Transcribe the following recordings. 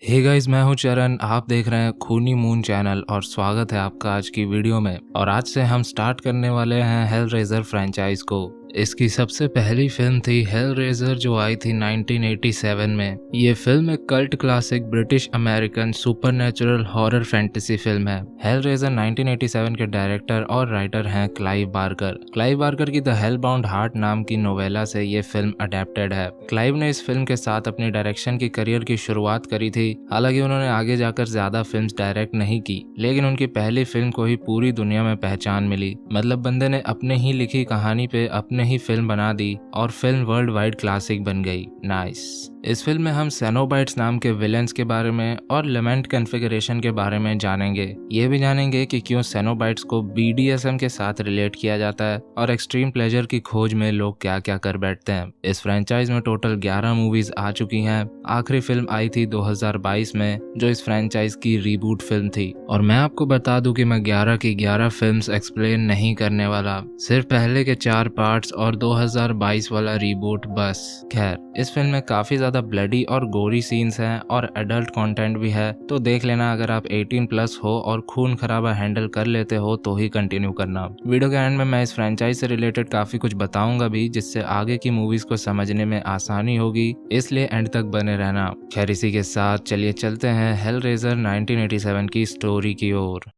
Hey guys, मैं हूं चरण। आप देख रहे हैं खूनी मून चैनल और स्वागत है आपका आज की वीडियो में। और आज से हम स्टार्ट करने वाले हैं हेलरेजर फ्रेंचाइज को। इसकी सबसे पहली फिल्म थी हेलरेजर, जो आई थी 1987 में। ये फिल्म एक cult classic British American supernatural horror fantasy film है। हेलरेजर 1987 के डायरेक्टर और राइटर हैं क्लाइव बार्कर। क्लाइव बार्कर की द हेलबाउंड हार्ट नाम की नोवेला से ये फिल्म अडेप्टेड है। क्लाइव ने इस फिल्म के साथ अपनी डायरेक्शन की करियर की शुरुआत करी थी। हालांकि उन्होंने आगे जाकर ज्यादा फिल्म्स डायरेक्ट नहीं की, लेकिन उनकी पहली फिल्म को ही पूरी दुनिया में पहचान मिली। मतलब बंदे ने अपने ही लिखी कहानी पे अपने ही फिल्म बना दी और फिल्म वर्ल्ड वाइड क्लासिक बन गई। नाइस। इस फिल्म में हम सेनोबाइट्स नाम के विलेंस के बारे में और लेमेंट कॉन्फ़िगरेशन के बारे में जानेंगे। ये भी जानेंगे कि क्यों सेनोबाइट्स को BDSM के साथ रिलेट किया जाता है और एक्सट्रीम प्लेजर की खोज में लोग क्या क्या कर बैठते हैं। इस फ्रेंचाइज में टोटल 11 मूवीज आ चुकी हैं। आखिरी फिल्म आई थी 2022 में, जो इस फ्रेंचाइज की रीबूट फिल्म थी। और मैं आपको बता दूं कि मैं 11 की 11 फिल्म्स एक्सप्लेन नहीं करने वाला, सिर्फ पहले के 4 पार्ट्स और 2022 वाला रीबूट बस। खैर, इस फिल्म में काफी ज्यादा ब्लडी और गोरी सीन्स हैं और एडल्ट कंटेंट भी है, तो देख लेना। अगर आप 18+ हो और खून खराबा हैंडल कर लेते हो तो ही कंटिन्यू करना। वीडियो के एंड में मैं इस फ्रेंचाइज से रिलेटेड काफी कुछ बताऊंगा भी, जिससे आगे की मूवीज को समझने में आसानी होगी, इसलिए एंड तक बने रहना। खैर, इसी के साथ चलिए चलते हैं हेलरेजर 1987 की स्टोरी की ओर।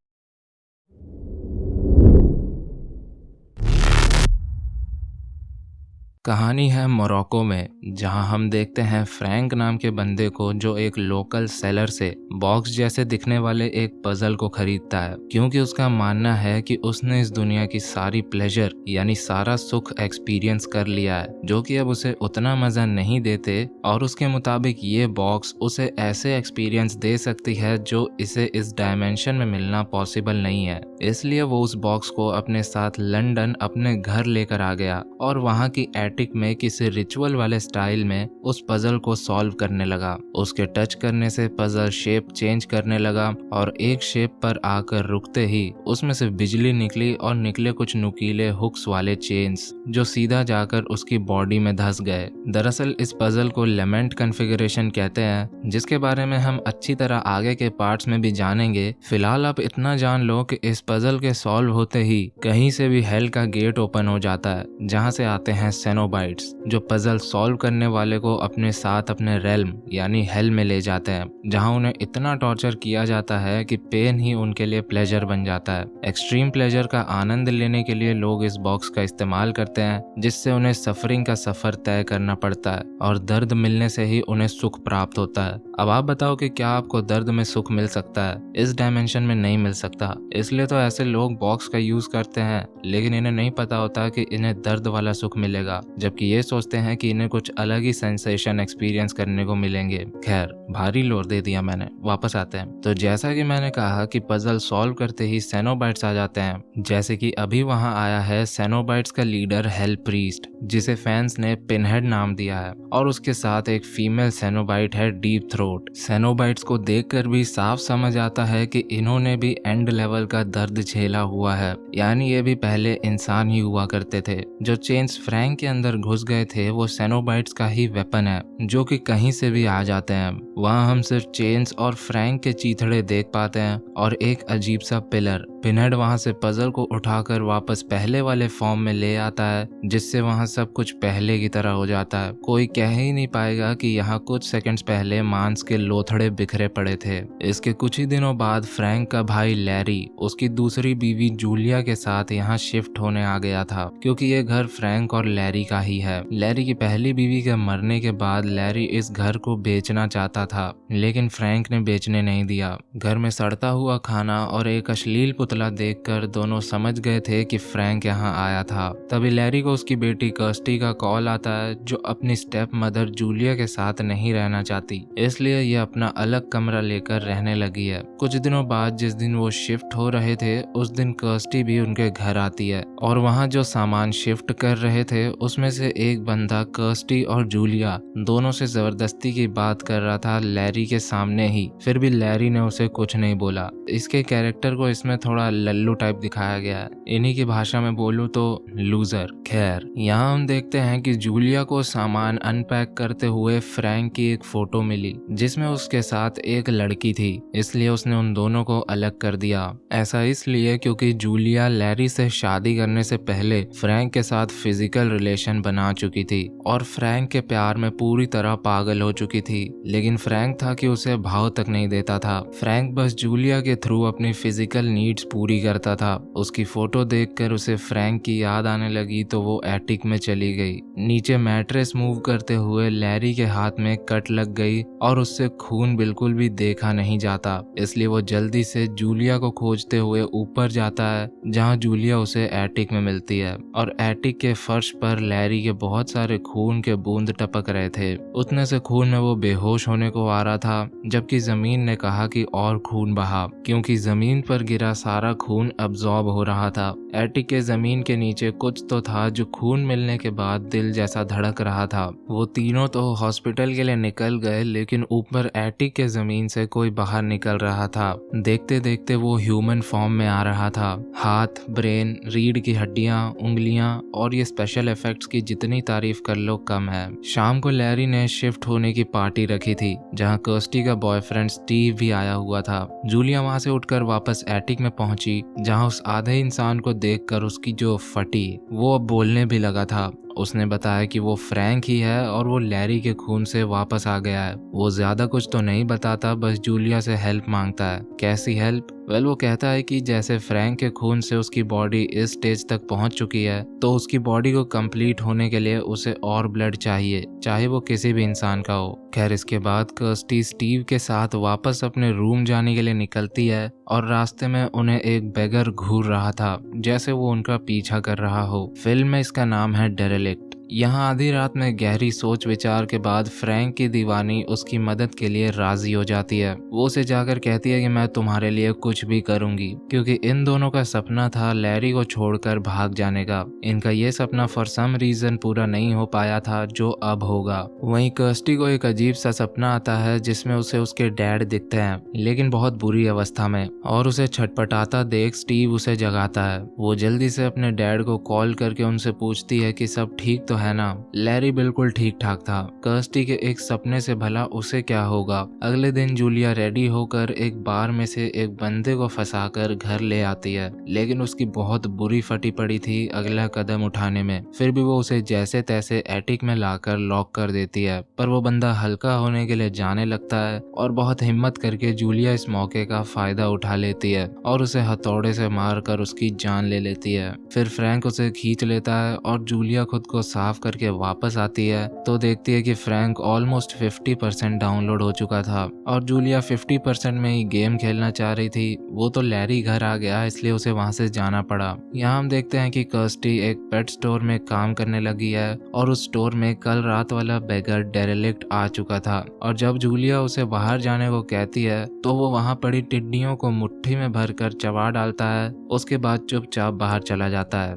कहानी है मोरक्को में, जहां हम देखते हैं फ्रैंक नाम के बंदे को, जो एक लोकल सेलर से बॉक्स जैसे दिखने वाले एक पजल को खरीदता है, क्योंकि उसका मानना है कि उसने इस दुनिया की सारी प्लेजर यानी सारा सुख एक्सपीरियंस कर लिया है, जो कि अब उसे उतना मजा नहीं देते। और उसके मुताबिक ये बॉक्स उसे ऐसे एक्सपीरियंस दे सकती है जो इसे इस डायमेंशन में मिलना पॉसिबल नहीं है। इसलिए वो उस बॉक्स को अपने साथ लंदन अपने घर लेकर आ गया और वहाँ की एटिक में किसी रिचुअल वाले स्टाइल में उस पजल को सॉल्व करने लगा। उसके टच करने से पजल शेप चेंज करने लगा और एक शेप पर आकर रुकते ही उसमें से बिजली निकली और निकले कुछ नुकीले हुक्स वाले चेन्स, जो सीधा जाकर उसकी बॉडी में धंस गए। दरअसल इस पजल को लेमेंट कॉन्फ़िगरेशन कहते हैं, जिसके बारे में हम अच्छी तरह आगे के पार्ट्स में भी जानेंगे। फिलहाल आप इतना जान लो कि इस पजल के सॉल्व होते ही कहीं से भी हेल का गेट ओपन हो जाता है, जहां से आते हैं सेनोबाइट्स, जो पजल सॉल्व करने वाले को अपने साथ अपने रेल्म यानी हेल में ले जाते हैं, जहां उन्हें इतना टॉर्चर किया जाता है कि पेन ही उनके लिए प्लेजर बन जाता है। एक्सट्रीम प्लेजर का आनंद लेने के लिए लोग इस बॉक्स का इस्तेमाल करते हैं, जिससे उन्हें सफरिंग का सफर तय करना पड़ता है और दर्द मिलने से ही उन्हें सुख प्राप्त होता है। अब आप बताओ कि क्या आपको दर्द में सुख मिल सकता है? इस डायमेंशन में नहीं मिल सकता। इसलिए तो ऐसे लोग बॉक्स का यूज करते हैं, लेकिन इन्हें नहीं पता होता कि इन्हें दर्द वाला सुख मिलेगा, जबकि ये सोचते हैं कि इन्हें कुछ अलग ही सेंसेशन एक्सपीरियंस करने को मिलेंगे। खैर, भारी लोड दे दिया मैंने, वापस आते हैं। तो जैसा कि मैंने कहा कि पजल सॉल्व करते ही सेनोबाइट्स आ जाते हैं, जैसे कि अभी वहां आया है सेनोबाइट्स का लीडर हेल प्रीस्ट, जिसे फैंस ने पिनहेड नाम दिया है, और उसके साथ एक फीमेल सेनोबाइट है डीप थ्रोट। सेनोबाइट्स को देखकर भी साफ समझ आता है कि इन्होंने भी एंड लेवल का दर्द झेला हुआ है, यानी ये भी पहले इंसान ही हुआ करते थे। जो चेन्स फ्रैंक के अंदर घुस गए थे वो सेनोबाइट्स का ही वेपन है, जो कि कहीं से भी आ जाते हैं। वहाँ हम सिर्फ चेन्स और फ्रैंक के चीथड़े देख पाते हैं और एक अजीब सा पिलर। पिनहेड वहाँ से पजल को उठाकर वापस पहले वाले फॉर्म में ले आता है, जिससे वहाँ सब कुछ पहले की तरह हो जाता है। कोई कह ही नहीं पाएगा कि यहाँ कुछ सेकंड्स पहले मांस के लोथड़े बिखरे पड़े थे। इसके कुछ ही दिनों बाद फ्रैंक का भाई लैरी उसकी दूसरी बीवी जूलिया के साथ यहाँ शिफ्ट होने आ गया था, क्योंकि ये घर फ्रैंक और लैरी का ही है। लैरी की पहली बीवी के मरने के बाद लैरी इस घर को बेचना चाहता था, लेकिन फ्रैंक ने बेचने नहीं दिया। घर में सड़ता हुआ खाना और एक अश्लील पुतला देखकर दोनों समझ गए थे कि फ्रैंक यहाँ आया था। तभी लैरी को उसकी बेटी कर्स्टी का कॉल आता है, जो अपनी स्टेप मदर जूलिया के साथ नहीं रहना चाहती, इसलिए ये अपना अलग कमरा लेकर रहने लगी है। कुछ दिनों बाद जिस दिन वो शिफ्ट हो रहे थे, उस दिन कर्स्टी भी उनके घर आती है और वहाँ जो सामान शिफ्ट कर रहे थे उसमें से एक बंदा कर्स्टी और जूलिया दोनों से जबरदस्ती की बात कर रहा था लैरी के सामने ही। फिर भी लैरी ने उसे कुछ नहीं बोला। इसके कैरेक्टर को इसमें थोड़ा थोड़ा लल्लू टाइप दिखाया गया है, इन्हीं की भाषा में बोलूँ तो लूजर। खैर, यहाँ हम देखते हैं कि जूलिया को सामान अनपैक करते हुए फ्रैंक की एक फोटो मिली जिसमें उसके साथ एक लड़की थी, इसलिए उसने उन दोनों को अलग कर दिया। ऐसा इसलिए क्योंकि जूलिया लैरी से शादी करने से पहले फ्रैंक के साथ फिजिकल रिलेशन बना चुकी थी और फ्रैंक के प्यार में पूरी तरह पागल हो चुकी थी, लेकिन फ्रैंक था कि उसे भाव तक नहीं देता था। फ्रैंक बस जूलिया के थ्रू अपनी फिजिकल नीड्स पूरी करता था। उसकी फोटो देखकर उसे फ्रैंक की याद आने लगी तो वो एटिक में चली गई। नीचे मैट्रेस मूव करते हुए लैरी के हाथ में कट लग गई और उससे खून बिल्कुल भी देखा नहीं जाता, इसलिए वो जल्दी से जूलिया को खोजते हुए ऊपर जाता है जहाँ जूलिया उसे एटिक में मिलती है और एटिक के फर्श पर लैरी के बहुत सारे खून के बूंद टपक रहे थे। उतने से खून में वो बेहोश होने को आ रहा था, जबकि जमीन ने कहा कि और खून बहा, क्योंकि जमीन पर गिरा सारा खून अब्जॉर्ब हो रहा था। एटिक के जमीन के नीचे कुछ तो था जो खून मिलने के बाद दिल जैसा धड़क रहा था। वो तीनों तो हॉस्पिटल के लिए निकल गए, लेकिन ऊपर एटिक के जमीन से कोई बाहर निकल रहा था। देखते देखते वो ह्यूमन फॉर्म में आ रहा था। हाथ, ब्रेन, रीढ़ की हड्डियां, उंगलियां और ये स्पेशल इफेक्ट्स की जितनी तारीफ कर लो कम है। शाम को लैरी ने शिफ्ट होने की पार्टी रखी थी जहां कर्स्टी का बॉयफ्रेंड स्टीव भी आया हुआ था। जूलिया वहां से उठकर वापस एटिक में पहुंची जहां उस आधे इंसान को देखकर उसकी जो फटी वो अब बोलने भी लगा था। उसने बताया कि वो फ्रैंक ही है और वो लैरी के खून से वापस आ गया है। वो ज्यादा कुछ तो नहीं बताता, बस जूलिया से हेल्प मांगता है। कैसी हेल्प? वेल, वो कहता है कि जैसे फ्रैंक के खून से उसकी बॉडी इस स्टेज तक पहुंच चुकी है तो उसकी बॉडी को कंप्लीट होने के लिए उसे और ब्लड चाहिए, चाहे वो किसी भी इंसान का हो। खैर, इसके बाद कर्स्टी स्टीव के साथ वापस अपने रूम जाने के लिए निकलती है और रास्ते में उन्हें एक बेगर घूर रहा था, जैसे वो उनका पीछा कर रहा हो। फिल्म में इसका नाम है डेरेलिक्ट। यहाँ आधी रात में गहरी सोच विचार के बाद फ्रैंक की दीवानी उसकी मदद के लिए राजी हो जाती है। वो उसे जाकर कहती है कि मैं तुम्हारे लिए कुछ भी करूंगी, क्योंकि इन दोनों का सपना था लैरी को छोड़कर भाग जाने का। इनका ये सपना फॉर सम रीजन पूरा नहीं हो पाया था, जो अब होगा। वहीं कर्स्टी को एक अजीब सा सपना आता है जिसमें उसे उसके डैड दिखते हैं, लेकिन बहुत बुरी अवस्था में, और उसे छटपटाता देख स्टीव उसे जगाता है। वो जल्दी से अपने डैड को कॉल करके उनसे पूछती है कि सब ठीक तो है ना। लैरी बिल्कुल ठीक ठाक था। कर्स्टी के एक सपने से भला उसे क्या होगा। अगले दिन जूलिया रेडी होकर एक बार में से एक बंदे को फंसाकर घर ले आती है, लेकिन उसकी बहुत बुरी फटी पड़ी थी अगला कदम उठाने में। फिर भी वो उसे जैसे तैसे एटिक में लाकर लॉक कर देती है, पर वो बंदा हल्का होने के लिए जाने लगता है और बहुत हिम्मत करके जूलिया इस मौके का फायदा उठा लेती है और उसे हथौड़े से मारकर उसकी जान ले लेती है। फिर फ्रैंक उसे खींच लेता है और जूलिया खुद को साफ करके वापस आती है तो देखती है कि फ्रैंक ऑलमोस्ट 50% डाउनलोड हो चुका था और जूलिया 50% में ही गेम खेलना चाह रही थी। वो तो लैरी घर आ गया, इसलिए उसे वहां से जाना पड़ा। यहाँ हम देखते हैं कि कर्स्टी एक पेट स्टोर में काम करने लगी है और उस स्टोर में कल रात वाला बेगर डेरेलिक्ट आ चुका था, और जब जूलिया उसे बाहर जाने को कहती है तो वो वहां पड़ी टिड्डियों को मुट्ठी में भरकर चबा डालता है। उसके बाद चुपचाप बाहर चला जाता है।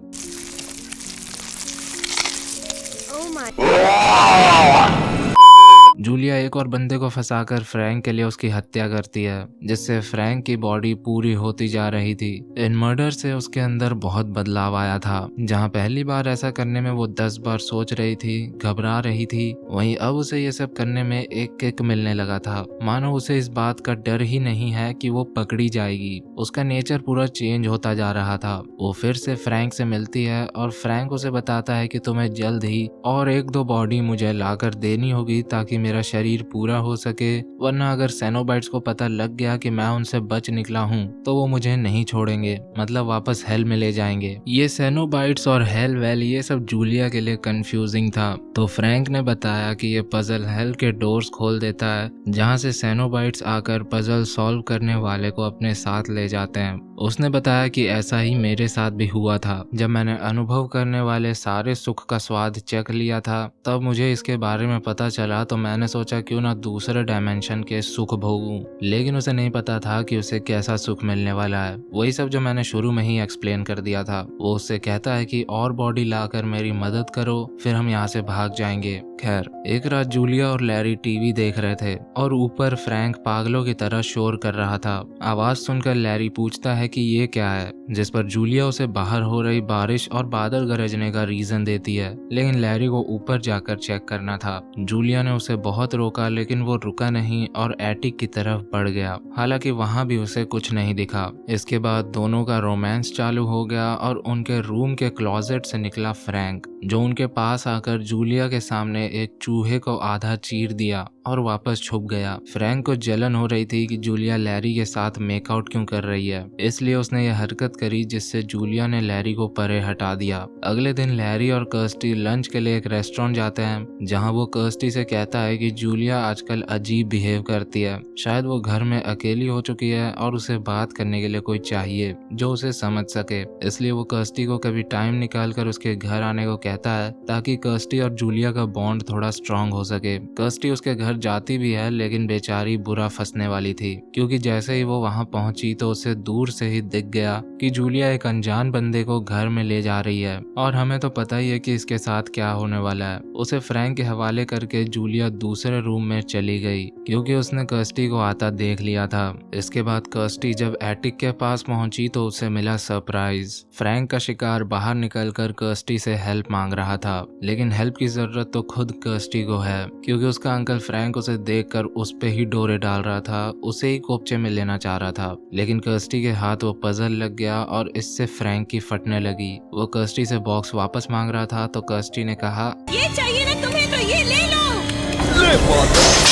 जूलिया एक और बंदे को फंसाकर फ्रैंक के लिए उसकी हत्या करती है, जिससे फ्रैंक की बॉडी पूरी होती जा रही थी। इन मर्डर से उसके अंदर बहुत बदलाव आया था। जहां पहली बार ऐसा करने में वो 10 बार सोच रही थी, घबरा रही थी, वहीं अब उसे ये सब करने में एक किक मिलने लगा था। मानो उसे इस बात का डर ही नहीं है कि वो पकड़ी जाएगी। उसका नेचर पूरा चेंज होता जा रहा था। वो फिर से फ्रैंक से मिलती है और फ्रैंक उसे बताता है कि तुम्हें जल्द ही और 1-2 बॉडी मुझे लाकर देनी होगी ताकि मेरा शरीर पूरा हो सके, वरना अगर सेनोबाइट्स को पता लग गया कि मैं उनसे बच निकला हूँ तो वो मुझे नहीं छोड़ेंगे, मतलब वापस हेल में ले जाएंगे। ये सेनोबाइट्स और हेल वेल ये सब जूलिया के लिए कंफ्यूजिंग था, तो फ्रैंक ने बताया कि ये पजल हेल के डोर्स खोल देता है जहाँ से सेनोबाइट्स आकर पजल सॉल्व करने वाले को अपने साथ ले जाते हैं। उसने बताया कि ऐसा ही मेरे साथ भी हुआ था। जब मैंने अनुभव करने वाले सारे सुख का स्वाद चख लिया था तब मुझे इसके बारे में पता चला, तो मैंने सोचा क्यों ना दूसरे डायमेंशन के सुख भोगूं। लेकिन उसे नहीं पता था कि उसे कैसा सुख मिलने वाला है। वही सब जो मैंने शुरू में ही एक्सप्लेन कर दिया था। वो उससे कहता है कि और बॉडी लाकर मेरी मदद करो, फिर हम यहाँ से भाग जाएंगे। खैर, एक रात जूलिया और लैरी टीवी देख रहे थे और ऊपर फ्रैंक पागलों की तरह शोर कर रहा था। आवाज सुनकर लैरी पूछता है कि ये क्या है, जिस पर जूलिया उसे बाहर हो रही बारिश और बादल गरजने का रीजन देती है, लेकिन लैरी को ऊपर जाकर चेक करना था। जूलिया ने उसे बहुत रोका लेकिन वो रुका नहीं और एटिक की तरफ बढ़ गया। हालांकि वहां भी उसे कुछ नहीं दिखा। इसके बाद दोनों का रोमांस चालू हो गया और उनके रूम के क्लोजेट से निकला फ्रैंक, जो उनके पास आकर जूलिया के सामने एक चूहे को आधा चीर दिया और वापस छुप गया। फ्रैंक को जलन हो रही थी कि जूलिया लैरी के साथ मेकआउट क्यों कर रही है, इसलिए उसने यह हरकत करी जिससे जूलिया ने लैरी को परे हटा दिया। अगले दिन लैरी और कर्स्टी लंच के लिए एक रेस्टोरेंट जाते हैं, जहां वो कर्स्टी से कहता है कि जूलिया आजकल अजीब बिहेव करती है, शायद वो घर में अकेली हो चुकी है और उसे बात करने के लिए कोई चाहिए जो उसे समझ सके। इसलिए वो कर्स्टी को कभी टाइम निकाल कर उसके घर आने को कहता है ताकि कर्स्टी और जूलिया का बॉन्ड थोड़ा स्ट्रांग हो सके। कर्स्टी उसके घर जाती भी है लेकिन बेचारी बुरा फंसने वाली थी, क्योंकि जैसे ही वो वहां पहुंची तो उसे दूर से ही दिख गया कि जूलिया एक अनजान बंदे को घर में ले जा रही है और हमें तो पता ही है कि इसके साथ क्या होने वाला है। उसे फ्रैंक के हवाले करके जूलिया दूसरे रूम में चली गई क्योंकि उसने कर्स्टी को आता देख लिया था। इसके बाद कर्स्टी जब एटिक के पास पहुंची तो उसे मिला सरप्राइज। फ्रैंक का शिकार बाहर निकलकर कर्स्टी से हेल्प मांग रहा था, लेकिन हेल्प की जरूरत तो खुद कर्स्टी को है, क्योंकि उसका अंकल फ्रैंक उसे देखकर उस पे ही डोरे डाल रहा था, उसे ही कोपचे में लेना चाह रहा था। लेकिन कर्स्टी के हाथ वो पजल लग गया और इससे फ्रैंक की फटने लगी। वो कर्स्टी से बॉक्स वापस मांग रहा था तो कर्स्टी ने कहा, ये चाहिए ना तुम्हें तो ये ले लो। ले बात।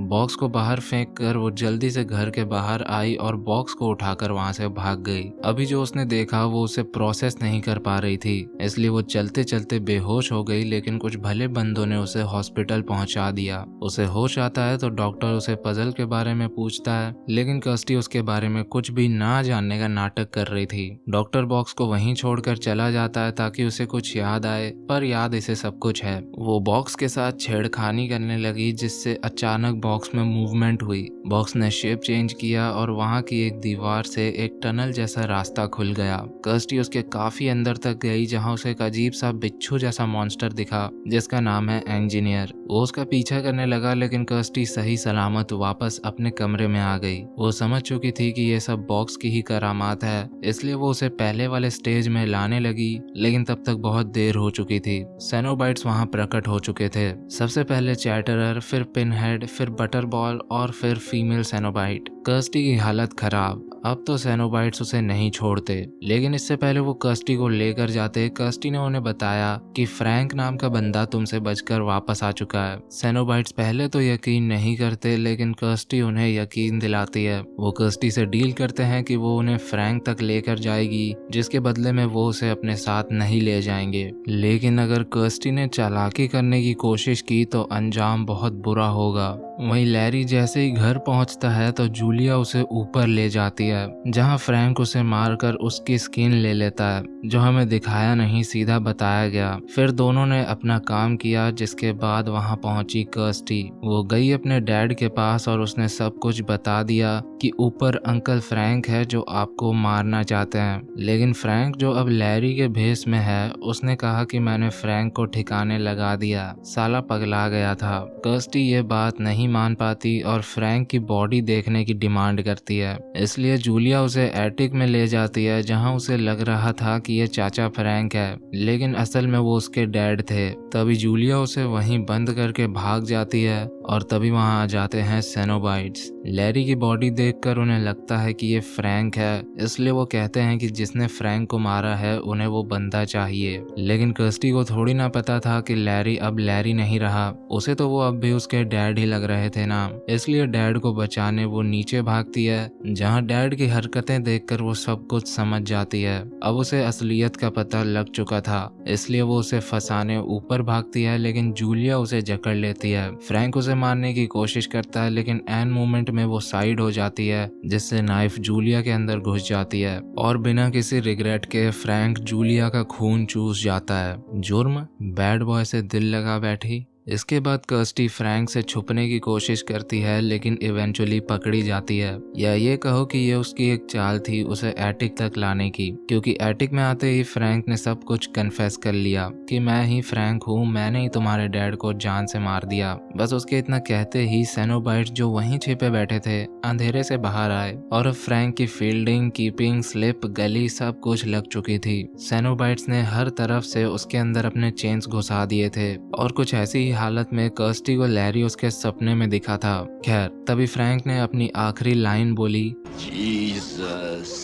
बॉक्स को बाहर फेंक कर वो जल्दी से घर के बाहर आई और बॉक्स को उठाकर वहां से भाग गई। अभी जो उसने देखा वो उसे प्रोसेस नहीं कर पा रही थी, इसलिए वो चलते चलते बेहोश हो गई, लेकिन कुछ भले बंदों ने उसे हॉस्पिटल पहुंचा दिया। उसे होश आता है तो डॉक्टर उसे पजल के बारे में पूछता है, लेकिन कर्स्टी उसके बारे में कुछ भी ना जानने का नाटक कर रही थी। डॉक्टर बॉक्स को वहीं छोड़कर चला जाता है ताकि उसे कुछ याद आए, पर याद इसे सब कुछ है। वो बॉक्स के साथ छेड़खानी करने लगी जिससे अचानक बॉक्स में मूवमेंट हुई। बॉक्स ने शेप चेंज किया और वहां की एक दीवार से एक टनल जैसा रास्ता खुल गया। कर्स्टी उसके काफी अंदर तक गई जहां उसे एक अजीब सा बिच्छू जैसा मॉन्स्टर दिखा जिसका नाम है इंजीनियर। वो उसका पीछा करने लगा, लेकिन कर्स्टी सही सलामत वापस अपने कमरे में आ गई। वो समझ चुकी थी कि ये सब बॉक्स की ही करामात है, इसलिए वो उसे पहले वाले स्टेज में लाने लगी, लेकिन तब तक बहुत देर हो चुकी थी। सेनोबाइट्स वहां प्रकट हो चुके थे। सबसे पहले चैटरर, फिर पिनहेड, फिर बटरबॉल और फिर फीमेल सेनोबाइट। कर्स्टी की हालत खराब। अब तो सेनोबाइट्स उसे नहीं छोड़ते, लेकिन इससे पहले वो कर्स्टी को लेकर जाते, कर्स्टी ने उन्हें बताया कि फ्रैंक नाम का बंदा तुमसे बचकर वापस आ चुका है। सेनोबाइट्स पहले तो यकीन नहीं करते, लेकिन कर्स्टी उन्हें यकीन दिलाती है। वो कर्स्टी से डील करते हैं कि वो उन्हें फ्रैंक तक लेकर जाएगी, जिसके बदले में वो उसे अपने साथ नहीं ले जाएंगे। लेकिन अगर कर्स्टी ने चालाकी करने की कोशिश की तो अंजाम बहुत बुरा होगा। वहीं लैरी जैसे ही घर पहुंचता है तो जूलिया उसे ऊपर ले जाती है, जहां फ्रैंक उसे मारकर उसकी स्किन ले लेता है, जो हमें दिखाया नहीं सीधा बताया गया। फिर दोनों ने अपना काम किया, जिसके बाद वहां पहुंची कर्स्टी। वो गई अपने डैड के पास और उसने सब कुछ बता दिया कि ऊपर अंकल फ्रैंक है जो आपको मारना चाहते हैं। लेकिन फ्रैंक, जो अब लैरी के भेस में है, उसने कहा कि मैंने फ्रैंक को ठिकाने लगा दिया, साला पगला गया था। कर्स्टी ये बात नहीं मान पाती और फ्रैंक की बॉडी देखने की डिमांड करती है, इसलिए जूलिया उसे एटिक में ले जाती है, जहां उसे लग रहा था कि ये चाचा फ्रैंक है, लेकिन असल में वो उसके डैड थे। तभी जूलिया उसे वहीं बंद करके भाग जाती है और तभी वहां आ जाते हैं सेनोबाइट्स। लैरी की बॉडी देखकर उन्हें लगता है कि ये फ्रैंक है, इसलिए वो कहते हैं कि जिसने फ्रैंक को मारा है उन्हें वो बंदा चाहिए। लेकिन कर्स्टी को थोड़ी ना पता था कि लैरी अब लैरी नहीं रहा, उसे तो वो अब भी उसके डैड ही लग रहे थे ना। इसलिए डैड को बचाने वो नीचे भागती है, जहां डैड की हरकतें देखकर वो सब कुछ समझ जाती है। अब उसे असलियत का पता लग चुका था, इसलिए वो उसे फंसाने ऊपर भागती है, लेकिन जूलिया उसे जकड़ लेती है। फ्रैंक उसे मारने की कोशिश करता है, लेकिन एन मोमेंट में वो साइड हो जाती है, जिससे नाइफ जूलिया के अंदर घुस जाती है और बिना किसी रिग्रेट के फ्रैंक जूलिया का खून चूस जाता है। जुर्म बैड बॉय से दिल लगा बैठी। इसके बाद कर्स्टी फ्रैंक से छुपने की कोशिश करती है लेकिन इवेंचुअली पकड़ी जाती है, या ये कहो कि ये उसकी एक चाल थी उसे एटिक तक लाने की, क्योंकि एटिक में आते ही फ्रैंक ने सब कुछ कन्फेस कर लिया कि मैं ही फ्रैंक हूँ, मैंने ही तुम्हारे डैड को जान से मार दिया। बस उसके इतना कहते ही सेनोबाइट्स जो वहीं छिपे बैठे थे अंधेरे से बाहर आए और अब फ्रैंक की फील्डिंग, कीपिंग, स्लिप, गली सब कुछ लग चुकी थी। सेनोबाइट्स ने हर तरफ से उसके अंदर अपने चेन्स घुसा दिए थे और कुछ ऐसी ही हालत में कर्स्टी को लैरी उसके सपने में दिखा था। खैर तभी फ्रैंक ने अपनी आखिरी लाइन बोली, Jesus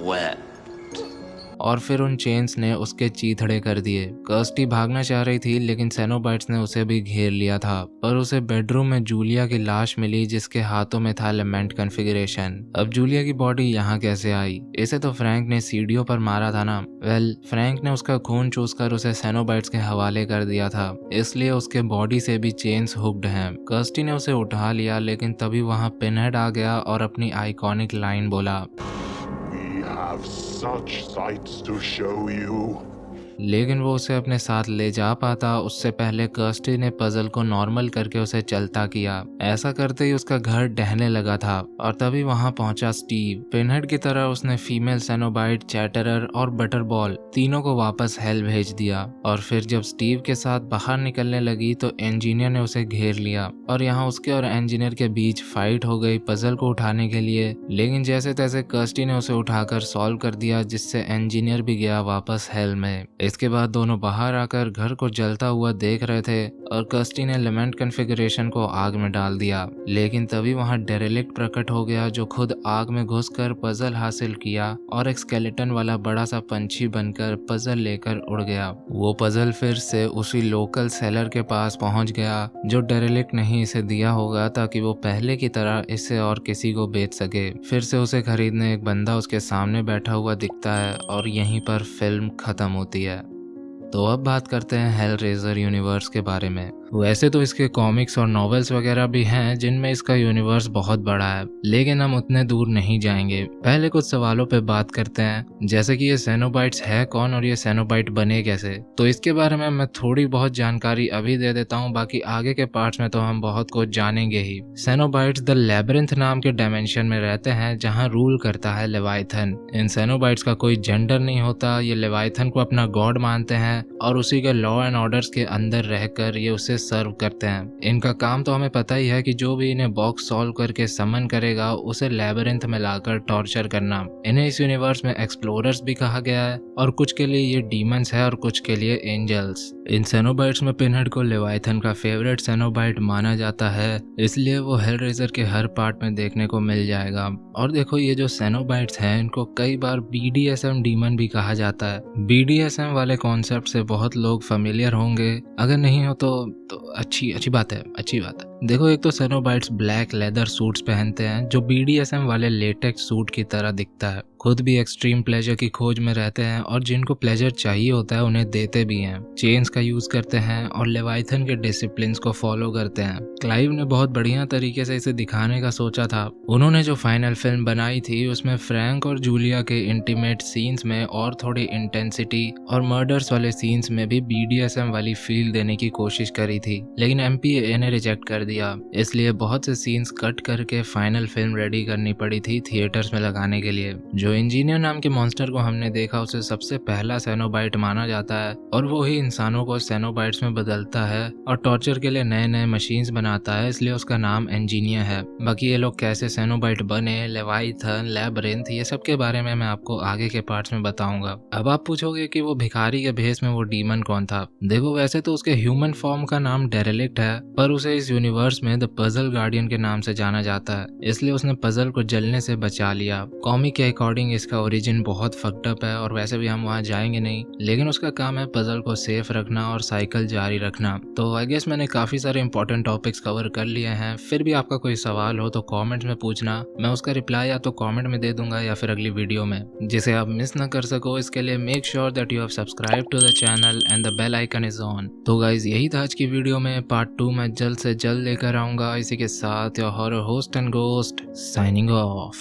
wept. और फिर उन चेन्स ने उसके चीथड़े कर दिए। कर्स्टी भागना चाह रही थी लेकिन सेनोबाइट्स ने उसे भी घेर लिया था, पर उसे बेडरूम में जूलिया की लाश मिली जिसके हाथों में था लेमेंट कॉन्फ़िगरेशन। अब जूलिया की बॉडी यहाँ कैसे आई? इसे तो फ्रैंक ने सीढ़ियों पर मारा था ना। फ्रैंक ने उसका खून चूसकर उसे सेनोबाइट्स के हवाले कर दिया था, इसलिए उसके बॉडी से भी चेन्स हुक्ड हैं। कर्स्टी ने उसे उठा लिया लेकिन तभी वहाँ पिनहेड आ गया और अपनी आइकॉनिक लाइन बोला, We have such sights to show you. लेकिन वो उसे अपने साथ ले जा पाता उससे पहले कर्स्टी ने पजल को नॉर्मल करके उसे चलता किया। ऐसा करते ही उसका घर ढहने लगा था और तभी वहां पहुंचा स्टीव। पिनहेड की तरह उसने फीमेल सेनोबाइट, चैटरर और बटरबॉल तीनों को वापस हेल भेज दिया और फिर जब स्टीव के साथ बाहर निकलने लगी तो इंजीनियर ने उसे घेर लिया और यहाँ उसके और इंजीनियर के बीच फाइट हो गई पजल को उठाने के लिए। लेकिन जैसे तैसे कर्स्टी ने उसे उठाकर सॉल्व कर दिया जिससे इंजीनियर भी गया वापस हेल में। इसके बाद दोनों बाहर आकर घर को जलता हुआ देख रहे थे और कर्स्टी ने लेमेंट कॉन्फ़िगरेशन को आग में डाल दिया। लेकिन तभी वहां डेरेलिक्ट प्रकट हो गया जो खुद आग में घुसकर पजल हासिल किया और एक स्केलेटन वाला बड़ा सा पंछी बनकर पजल लेकर उड़ गया। वो पजल फिर से उसी लोकल सेलर के पास पहुंच गया जो डेरेलिक्ट ने ही इसे दिया होगा ताकि वो पहले की तरह इसे और किसी को बेच सके। फिर से उसे खरीदने एक बंदा उसके सामने बैठा हुआ दिखता है और यहीं पर फिल्म खत्म होती है। तो अब बात करते हैं हेलरेजर यूनिवर्स के बारे में। वैसे तो इसके कॉमिक्स और नॉवेल्स वगैरह भी हैं जिनमें इसका यूनिवर्स बहुत बड़ा है, लेकिन हम उतने दूर नहीं जाएंगे। पहले कुछ सवालों पे बात करते हैं, जैसे कि ये सेनोबाइट्स है कौन और ये सेनोबाइट बने कैसे। तो इसके बारे में मैं थोड़ी बहुत जानकारी अभी दे देता हूँ, बाकी आगे के पार्ट्स में तो हम बहुत कुछ जानेंगे ही। सेनोबाइट्स द लैबिरिंथ नाम के डायमेंशन में रहते हैं जहाँ रूल करता है लेवाइथन। इन सेनोबाइट्स का कोई जेंडर नहीं होता, ये लेवाइथन को अपना गॉड मानते हैं और उसी के लॉ एंड ऑर्डर्स के अंदर रहकर ये उसे सर्व करते हैं। इनका काम तो हमें पता ही है कि जो भी इन्हें बॉक्स सॉल्व करके समन करेगा उसे लैबिरिंथ में लाकर टॉर्चर करना। इन्हें इस यूनिवर्स में एक्सप्लोरर्स भी कहा गया है और कुछ के लिए ये डीमंस है और कुछ के लिए एंजल्स। इन सेनोबाइट्स में पिनहेड को लेवाइथन का फेवरेट सेनोबाइट माना जाता है, इसलिए वो हेलरेजर के हर पार्ट में देखने को मिल जाएगा। और देखो ये जो सेनोबाइट्स हैं इनको कई बार BDSM डीमन भी कहा जाता है। BDSM वाले कॉन्सेप्ट से बहुत लोग फेमिलियर होंगे, अगर नहीं हो तो अच्छी बात है। देखो एक तो सेनोबाइट्स ब्लैक लेदर सूट्स पहनते हैं जो BDSM वाले लेटेक्स सूट की तरह दिखता है। खुद भी एक्सट्रीम प्लेजर की खोज में रहते हैं और जिनको प्लेजर चाहिए होता है उन्हें देते भी हैं। चेन्स का यूज करते हैं और लेवाइथन के डिसिप्लिन्स को फॉलो करते हैं। क्लाइव ने बहुत बढ़िया तरीके से इसे दिखाने का सोचा था। उन्होंने जो फाइनल फिल्म बनाई थी उसमें फ्रैंक और जूलिया के इंटीमेट सीन्स में और थोड़ी इंटेंसिटी और मर्डर्स वाले सीन्स में भी BDSM वाली फील देने की कोशिश करी थी, लेकिन MPAA ने रिजेक्ट कर दिया। इसलिए बहुत से सीन्स कट करके फाइनल फिल्म रेडी करनी पड़ी थी थिएटर्स में लगाने के लिए। जो इंजीनियर नाम के मॉन्स्टर को हमने देखा उसे सबसे पहला सेनोबाइट माना जाता है और वो ही इंसानों को सेनोबाइट्स में बदलता है और टॉर्चर के लिए नए नए मशीन्स बनाता है, इसलिए उसका नाम इंजीनियर है। बाकी ये लोग कैसे सेनोबाइट बने, लेवाइथन, लैबिरिंथ, ये सब के बारे में मैं आपको आगे के पार्ट्स में बताऊंगा। अब आप पूछोगे कि वो भिखारी के भेष में वो डीमन कौन था। देखो वैसे तो उसके ह्यूमन फॉर्म का नाम डेरेलिक्ट है, पर उसे इस यूनिवर्स में द पजल गार्डियन के नाम से जाना जाता है, इसलिए उसने पजल को जलने से बचा लिया। कॉमिक के अकॉर्डिंग इसका ओरिजिन बहुत फक्ड अप है और वैसे भी हम वहाँ जाएंगे नहीं, लेकिन उसका काम है पजल को सेफ रखना और साइकिल जारी रखना। तो आई गेस मैंने काफी सारे इंपॉर्टेंट टॉपिक्स कवर कर लिए हैं। फिर भी आपका कोई सवाल हो तो कमेंट्स में पूछना, मैं उसका रिप्लाई या तो कमेंट में दे दूंगा या फिर अगली वीडियो में, जिसे आप मिस ना कर सको। इसके लिए make sure that you have subscribe to the channel and the bell icon is on. तो गाइज यही था आज की वीडियो में। पार्ट 2 मैं जल्द से जल्द लेकर आऊंगा। इसी के साथ your horror host and ghost signing off.